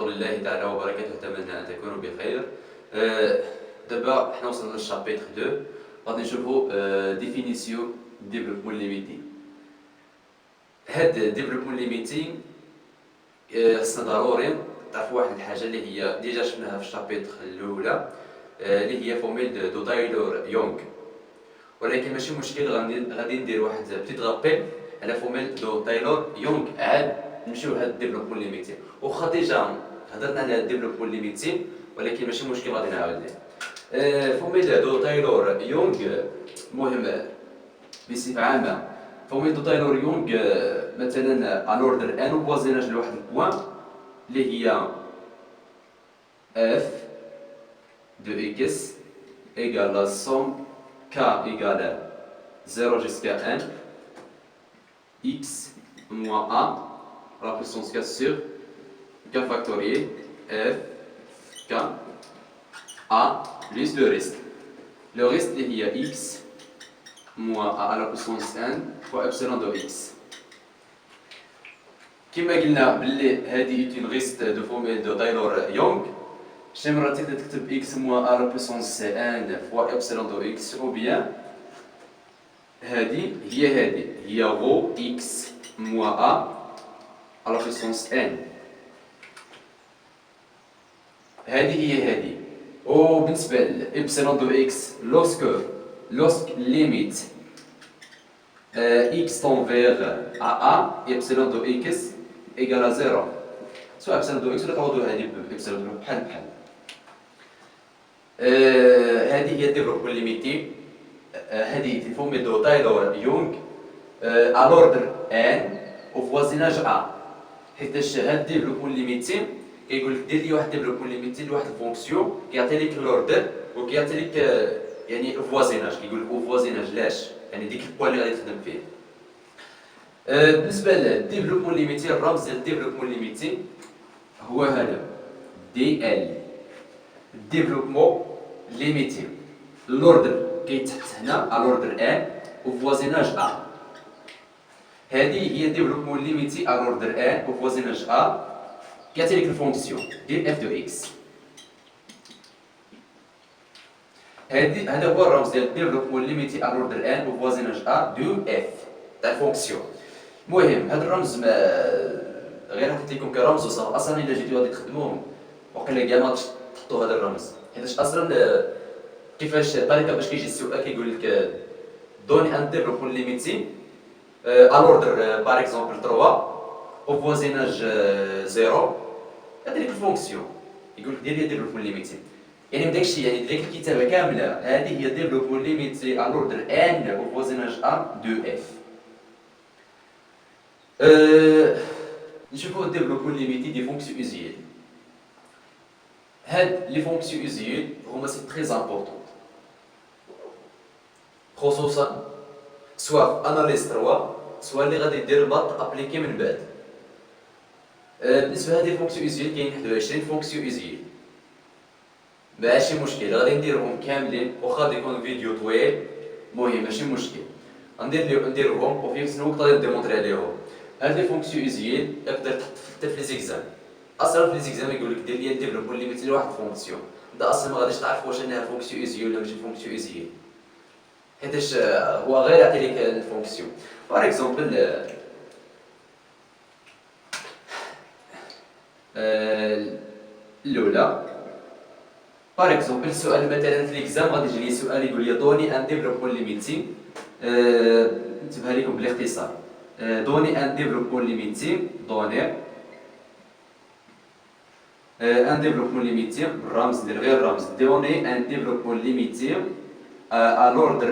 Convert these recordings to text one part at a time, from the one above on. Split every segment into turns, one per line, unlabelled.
بفضل الله تعالى وبركاته، أتمنى أن تكونوا بخير. آه، دابا حنا وصلنا للشابيتر 2، غادي نشوفوا ديفينيسيون ديفلوبمون ليميتي. هاد ديفلوبمون ليميتي خصنا ضروري تعرفوا واحد الحاجه اللي هي ديجا شفناها في الشابيتر الاولى، اللي هي فورميل دو تايلور يونغ، ولكن ماشي مشكل. غادي ندير واحد بتيت غابيل على فورميل دو تايلور يونغ، عاد نمشيو لهاد الديفلوبمون ليميتي. واخا ديجا هضرنا على الديفلوبمون ليميتي، ولكن ماشي مشكل غادي نعاود ليه. فورميل دو تايلور يونغ مهم بصفه عامه. فورميل دو تايلور يونغ مثلا الوردر ان وفوازيناج لواحد البوان اللي هي اف دو اكس égale la somme k égale 0 jusqu'à n x moins a à la puissance 4 sur k factoriel f k a plus le reste. Le reste il y a x moins a à la puissance n fois epsilon de x. كما قلنا بلي هذه اون ريست دو فورميل دو تايلور يونغ. شي مرة تقدر تكتب x moins a à la puissance n fois epsilon de x، ou bien هذه هي rho x moins a à la puissance n. هذه وبالنسبة ل epsilon de x lorsque limite x tend vers a epsilon de x égale à 0، سواء epsilon de x ولا تعوضوا هذه epsilon de بحال هذه هي الديفلوبمون ليميتي. هذه فورميل دو تايلور يونغ à l'ordre n au voisinage a. حيتاش هاد الديفلوبمون ليميتي كيقول لك دير لي واحد الديفلوبمون ليميتي لواحد الفونكسيون كيعطي لك لوردر وكيعطي لك يعني الفوازيناج. كيقول لك فوازيناج لاش يعني ديك البوان اللي غادي تخدم فيه. بالنسبه للديفلوبمون ليميتي، الرمز ديال الديفلوبمون ليميتي هو هذا دي ال، ديفلوبمون ليميتي. لوردر كيتحط هنا الوردر ان وفوازيناج ا. هذه هي ديفلوبمون ليميتي الوردر ان وفوازيناج ا، كيعطي لك الفونكسيون ديال اف دو اكس. هذا هو الرمز ديال ديفلوبمون ليميتي الوردر ان وفوازيناج ا دو اف تاع الفونكسيون. المهم هذا الرمز غير حطيت لكم كرمز وصافي. اصلا الا جيتو غادي تخدموهم وقيلا كاع ما تحطوا هذا الرمز، حيتاش اصلا كيفاش الطريقه باش كيجي السؤال كيقول لك دوني ان ديفلوبمون ليميتي الوردر باغ اكزومبل 3 او فوازيناج 0، هذه لك الفونكسيون يقول لك دير لي ديفلوبمون ليميتي. يعني من داكشي يعني ديك الكتابه كامله هذه هي ديفلوبمون ليميتي الوردر ان او فوازيناج ا دو اف. نشوفوا الديفلوبمون ليميتي دي فونكسيون اوزيال. هاد لي فونكسيون اوزيال هما سي تري امبورطون، خصوصا سواء في اناليز 3 سواء اللي غادي دير الباط ابليكي من بعد. بالنسبه لهذه الفونكسيون اوزيال كاين 21 فونكسيون اوزيال. ماشي مشكل غادي نديرهم كاملين، واخا غادي يكون فيديو طويل المهم ماشي مشكل نديرهم وفي نفس الوقت غادي نديمونطري عليهم. هاد لي فونكسيون اوزيال تقدر تحط حتى في لي زيكزام. اصلا في لي زيكزام يقول لك دير لي ديفلوبمون ليميتي لواحد الفونكسيون، انت اصلا ما غاديش تعرف واش انها فونكسيون اوزيال ولا ماشي فونكسيون اوزيال، حيتاش هو غير يعطي لك الفونكسيون. باغ اكزومبل الاولى باغ اكزومبل السؤال مثلا في ليكزام غادي يجي لي سؤال يقول لي دوني ان ديفلوبمون ليميتي، نكتبها لكم بالاختصار. دوني ان ديفلوبمون ليميتي دوني ان ديفلوبمون ليميتي بالرمز ندير غير الرمز دوني ان ديفلوبمون ليميتي à l'ordre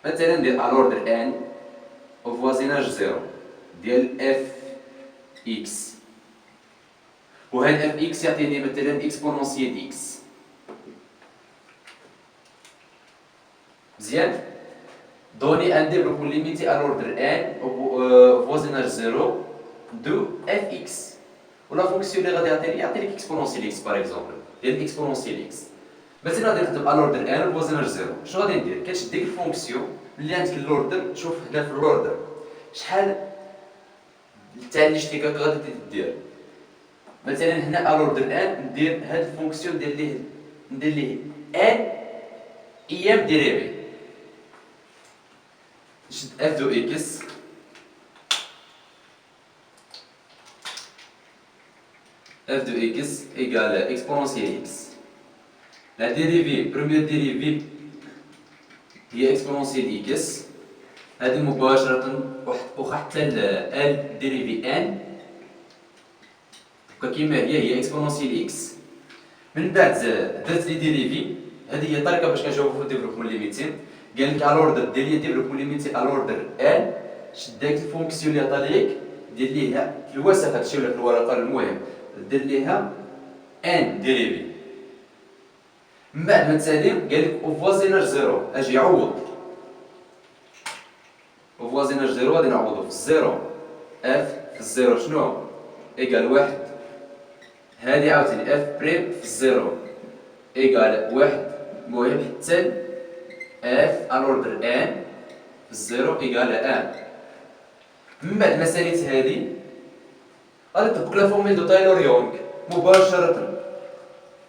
مثلا ندير à l'ordre n au voisinage 0 ديال f x، وهاد f x يعطيني مثلا اكسبونونسيال x. مزيان. دوني ان ديفلوبمون ليميتي à l'ordre n au voisinage 0 دو f x، ولا فونكسيون اللي غادي يعطي لك اكسبونونسيال x باغ اكزومبل ديال اكسبونونسيال x. مثلا غادي نخدم الوردر ان وفوازيناج 0. شنو غادي ندير؟ كتشد ديك الفونكسيون اللي عندك اللوردر، شوف هنا في اللوردر شحال تاع الاشتكاك غادي دير. مثلا هنا الوردر ان ندير هاد الفونكسيون ندير ليه ان ايام ديريفي. نشد اف دو اكس f de x égale exponentielle x. La dérivée, première dérivée هي exponentielle x. هذه مباشرة وحتى ال dérivée n كما هي exponentielle x. من بعد درت لي ديريفي. هذه هي الطريقة باش كنجاوبو في الديفلوبمون ليميتي. قال لك الوردر دير لي ديفلوبمون ليميتي الوردر n. شد داك الفونكسيون اللي عطا ليك دير ليها في الوسط هادشي ولا في الورقة المهم دير ليها ان ديريفي. من بعد ما تسالي قال لك او فوازيناج زيرو اجي عوض او فوازيناج زيرو غادي نعوضو في الزيرو اف في الزيرو شنو ايكال واحد. هادي عاوتاني اف بريم في الزيرو ايكال واحد. المهم حتى اف الوردر ان في الزيرو ايكال ان. من بعد ما ساليت هادي غادي نطبق لا فورميل دو تايلور يونغ مباشرة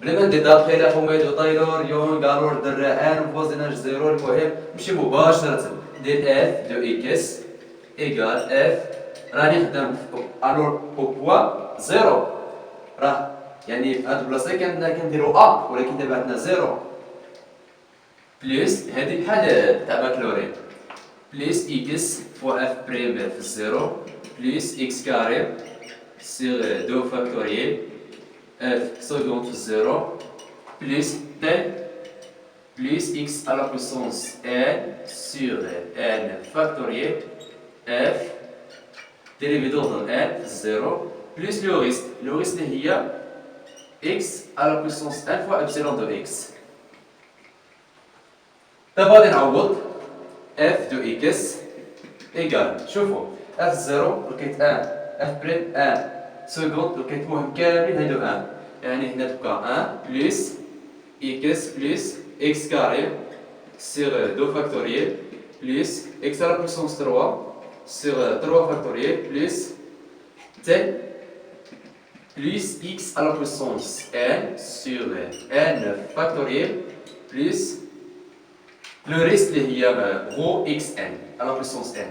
بلا ما ندير دابخي لا فورميل دو تايلور يونغ الوردر ان فوازيناج زيرو. المهم نمشي مباشرة ندير اف دو اكس ايكال اف راني خدام الور او بوا زيرو راه يعني في هاد البلاصة كنديرو ا ولكن دابا عندنا زيرو بليس هادي بحال تاع باكلورين بليس اكس فوا اف بريم في الزيرو بليس اكس كاري sur 2 factoriel f seconde في 0 plus t plus x à la puissance n sur n factoriel f dérivé d'ordre n في 0 plus le reste هي x à la puissance n fois epsilon de x. دابا غادي نعوض f de x égale شوفوا f 0 لقيت 1 f بريم 1 سكوند لقيت المهم كاملين هادو 1 يعني هنا تبقى 1 بلس x بلس x كاري sur 2 factoriel plus x à la puissance 3 sur 3 factoriel plus t plus x à la puissance n sur n factoriel plus le reste اللي هي rho xn à la puissance n.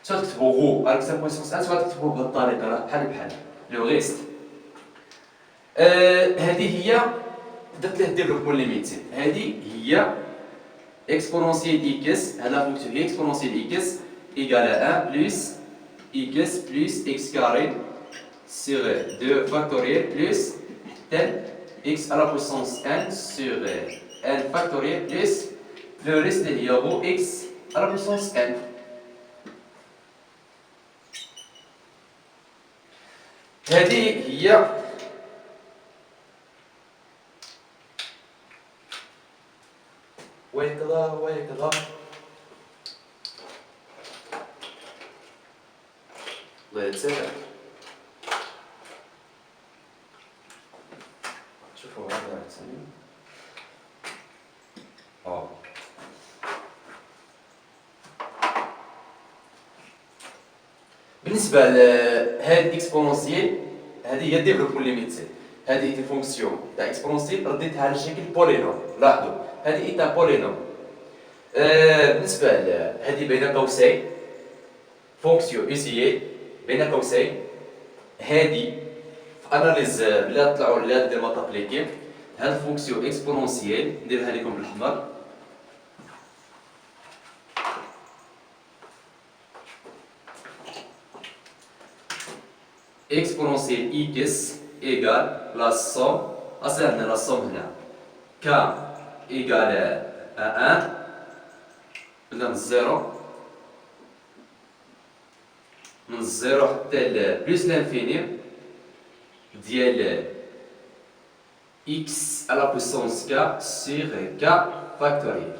سواء تكتبو غو على كتاب بويسونس ان سواء تكتبو بهاد الطريقه راه بحال لو غيست. هذه هي درت ليه ديفلوبمون ليميتي. هذه هي اكسبونونسيال اكس. هاد لا فونكسيون هي اكسبونونسيال اكس ايكال 1 بلس اكس بلس اكس كاري سور 2 فاكتوريال بلس تن اكس على بويسونس ان سور ان فاكتوريال بلس لو ريست اللي هي غو اكس على بويسونس ان. هذه هي ويكلا الله يتسامح. شوفوا هذا ثاني بالنسبه لهاد الاكسبونونسيال هذه هي ديفلوبمون ليميتي. هذه الفونكسيون تاع اكسبونونسيال رديتها على شكل بولينوم. لاحظوا هذه تاع بولينوم. بالنسبه لهذه بين قوسين فونكسيون ايزيي بين قوسين. هذه في اناليز لا طلعوا لا دير ما تابليكي. هاد الفونكسيون اكسبونونسيال نديرها لكم بالاحمر. exponentielle x égale la somme, أصلا la somme هنا k égale à 1 بدنا من 0 حتى بلس لانفيني ديال x à la puissance k sur k factoriel.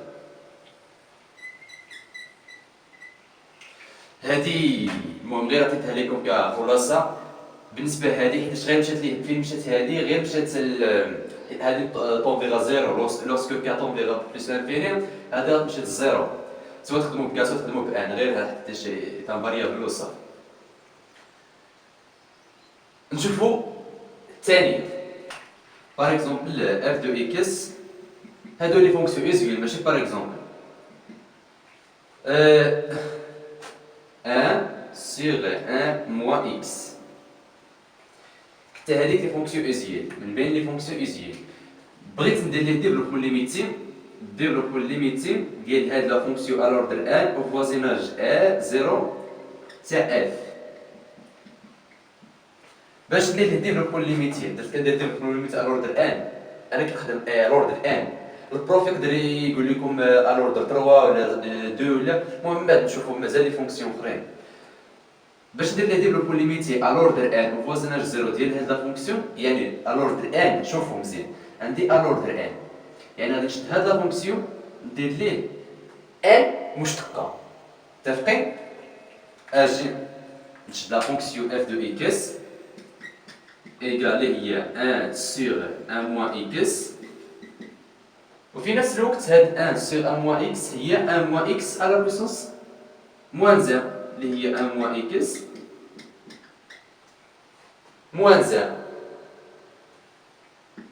هذه المهم غير عطيتها لكم كخلاصة. بالنسبه لهذه حيت غير مشات ليه فين مشات هذه غير مشات هذه طونفيغا زيرو لوسكو كا طونفيغا بلس لانفيني هذه مشات زيرو. سواء تخدموا بكا سواء تخدموا بان غير حتى شي تاع فاريابل وصافي. نشوفوا ثانيا باغ اكزومبل اف دو اكس هادو لي فونكسيون يوزويل ماشي باغ اكزومبل 1 sur 1 moins x. حتى هذيك لي فونكسيون اوزيال من بين لي فونكسيون اوزيال بغيت ندير ليه ديفلوبو ليميتي ديال هاد لا فونكسيون ا لوردر ان او فوازيناج ا 0 تاع اف. باش ندير ليه ديفلوبو ليميتي درت كندير ديفلوبو ليميتي ا لوردر ان انا كنخدم ا لوردر ان البروف يقدر يقول لكم ا لوردر 3 ولا 2 ولا المهم من بعد نشوفوا مازال لي فونكسيون اخرين. باش ندير ليه ديفلوبو ليميتي ا لوردر ان وفوازيناج 0 ديال هاد لا فونكسيون يعني ا لوردر ان شوفوا مزيان عندي ا لوردر ان يعني غادي نشد هاد لا فونكسيون ندير ليه ان مشتقه متفقين. اجي نشد لا فونكسيون اف دو اكس ايغالي هي 1 سور 1 موان اكس وفي نفس الوقت هاد 1 سور 1 موان اكس هي 1 موان اكس على بويسونس موان 1 اللي هي 1 موان اكس موان 1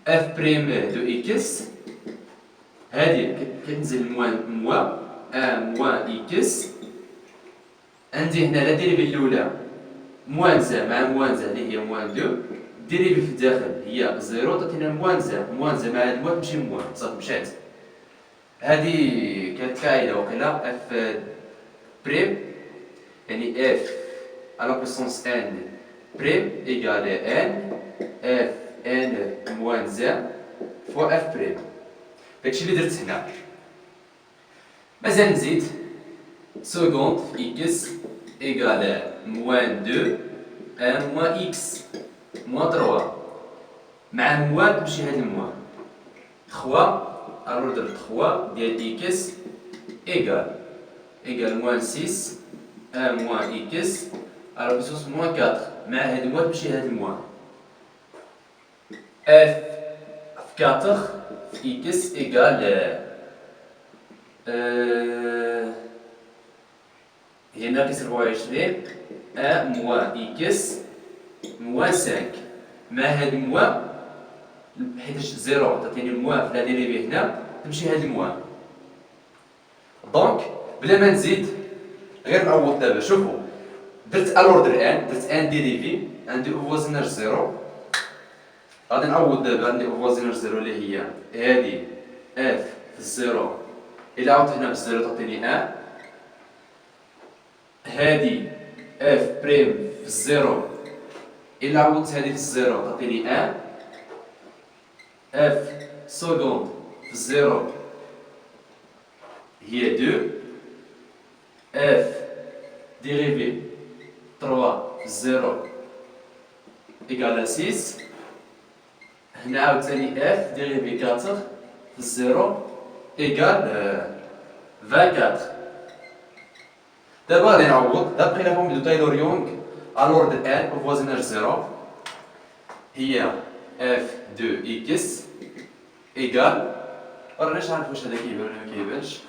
اف بريم دو اكس هادي كتنزل موان 1 موان اكس عندي هنا لا ديريفي الاولى موان 1 مع موان 1 اللي هي موان 2 ديريفي في الداخل هي 0 تعطينا موان 1 مع هاد موان تمشي موان صافي مشات. هادي كانت قاعده وقيلا اف بريم يعني اف على بويسونس ان بريم ايغالي ان اف ان موان 1 فوا اف بريم. داكشي اللي درت هنا. مازال نزيد سكوند في اكس ايغال موان 2 1 موان اكس موان 3 مع موان تمشي هاد الموان 3 الوردر 3 ديال اكس ايغال موان 6 1 موان اكس على بويسونس موان 4 مع هاد الموان تمشي هاد الموان اف في 4 في اكس ايغال هنا كيس 24 1 موان اكس موان 5 مع هاد الموان حيتاش 0 تعطيني الموان في لا ديريفي هنا تمشي هاد الموان. دونك بلا ما نزيد غير نعوض دابا شوفوا درت الوردر ان درت ان ديريفي عندي فوازيناج 0 غادي نعوض دابا عندي فوازيناج 0 اللي هي هادي اف في الزيرو الا عاودت هنا بالزيرو تعطيني 1 هادي اف بريم في الزيرو الا عوضت هادي في الزيرو تعطيني 1 اف سكوند في الزيرو هي 2 اف ديريفي 3 في الزيرو ايكال 6 هنا عاوتاني اف ديريفي 4 في الزيرو ايكال 24. دابا غادي نعوض دابخي لا فورم دو تايلور يونغ الور دو ان او فوازيناج 0 هي اف دو اكس ايكال راناش عارف واش هذا كيبان ولا مكيبانش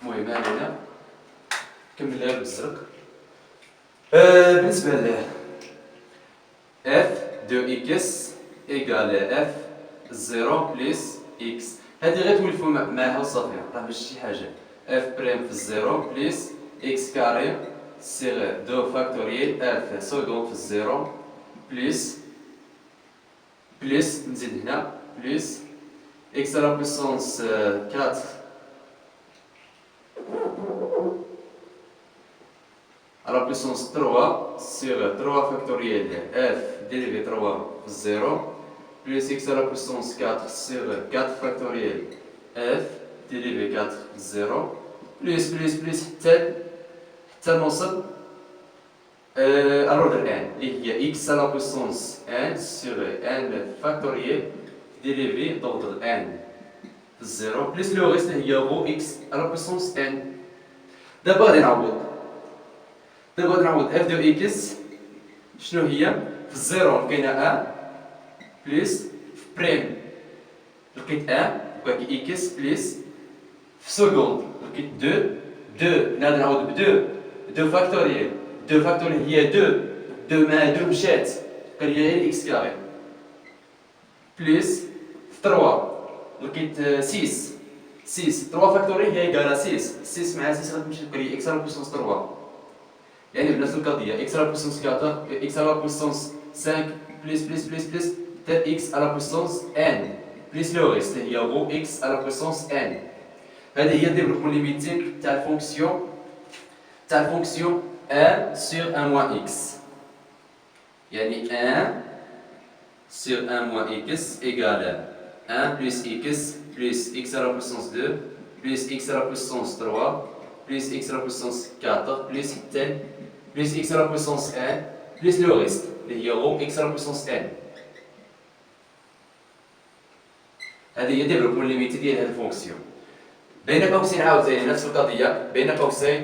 المهم علينا كمل غير بالزرق. بالنسبه ل اف دو اكس ايكال اف 0 بلس اكس هادي غير تولفو معاها وصافي راه ماشي شي حاجه اف بريم في الزيرو بلس اكس كاري سيغ دو فاكتوريال اف سكوند في الزيرو بلس نزيد هنا بلس اكس على بويسونس 4 على بويسونس 3 سيغ 3 فاكتوريال اف ديريفي 3 في الزيرو بلس اكس على بويسونس 4 سيغ 4 فاكتوريال اف ديريفي 4 في الزيرو بلس حتى نوصل الوردر ان اللي هي اكس على بويسونس ان سيغ ان فاكتوريال ديريفي دوردر ان في الزيرو بلس لو ريست هي رو اكس على بويسونس ان. دابا غادي نعوض اف دو اكس شنو هي في الزيرو لقينا 1 بلس في بريم لقيت 1 باقي اكس بلس في سكوند لقيت 2 هنا غادي نعوض ب 2 فاكتوريال هي 2 مع 2 مشات قال لي غير اكس كاري بلس 3 لقيت 6 3 فاكتوري هي إيكال 6 6 مع 6 غتمشي تبقى إكس على بويسونس 3 يعني بنفس القضية إكس على بويسونس 4 إكس على بويسونس 5 بلس حتى إكس على بويسونس ان بلس لو ريست هي غو إكس على بويسونس ان. هذه هي الديفلوبمون ليميتيك تاع الفونكسيون ان سور ان موان إكس، يعني ان sur 1 moins x égale 1 plus x à la puissance 2 plus x à la puissance 3 plus x à la puissance 4 plus tel plus x à la puissance 1 plus le reste اللي هي غو x à la puissance n. هذه هي ديفلوبمون ليميتي ديال هذه الفونكسيون. بين قوسين عاوتاني نفس القضيه، بين قوسين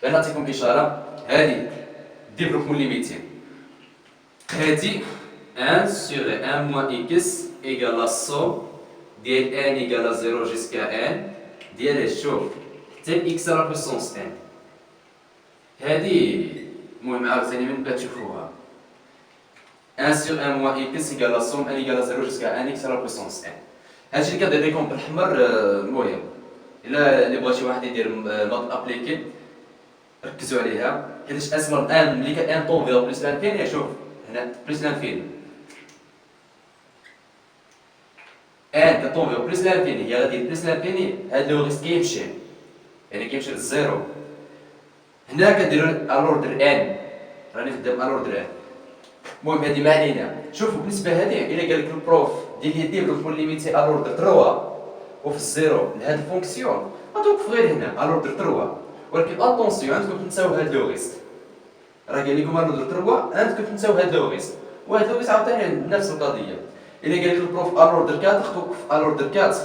نعطيكم اشاره. هذه ديفلوبمون ليميتي، هذه 1 sur 1 moins x égale la somme ديال n égale à 0 jusqu'à n ديال شوف حتى x à la puissance n. هذه المهم عاوتاني من بعد تشوفوها 1 sur 1 moins x égale la somme n égale à 0 jusqu'à 1 x à la puissance n. هادشي اللي كندير لكم بالحمر. المهم الا بغا شي واحد يدير ماط ابليكي ركزوا عليها، حيتاش اسمر ان ملي كان ان طونفيرو بلس لانفيني. شوف هنا بلس لانفيني ان كطونفيرو بلس لانفيني هي غادي بلس لانفيني، هاد لو ريست كيمشي يعني كيمشي للزيرو. هنا كنديرو الوردر ان، راني خدام الوردر ان. المهم هادي ما علينا. شوفوا بالنسبه هادي الا قالك البروف دير لي ديفلوبمون ليميتي الوردر 3 وفي الزيرو لهاد الفونكسيون غتوقف غير هنا الوردر 3، ولكن اتونسيون عندكم تنساو هاد لو ريست. راه قال لكم الوردر 3 عندكم تنساو هاد لو ريست، وهاد لو ريست عاوتاني نفس القضيه. الا قال لك البروف الوردر 4 توقف الوردر 4.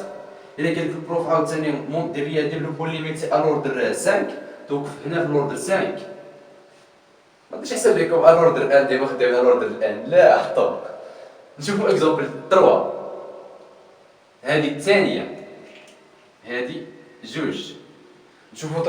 الا قال لك البروف عاوتاني دير لي ديفلوبمون ليميتي الوردر 5 توقف هنا في الوردر 5. ما بديش نحسب لكم الوردر ان ديما خدام الوردر ان، لا حطوا. نشوفوا اكزومبل 3. هذه الثانيه، هذه جوج. نشوفوا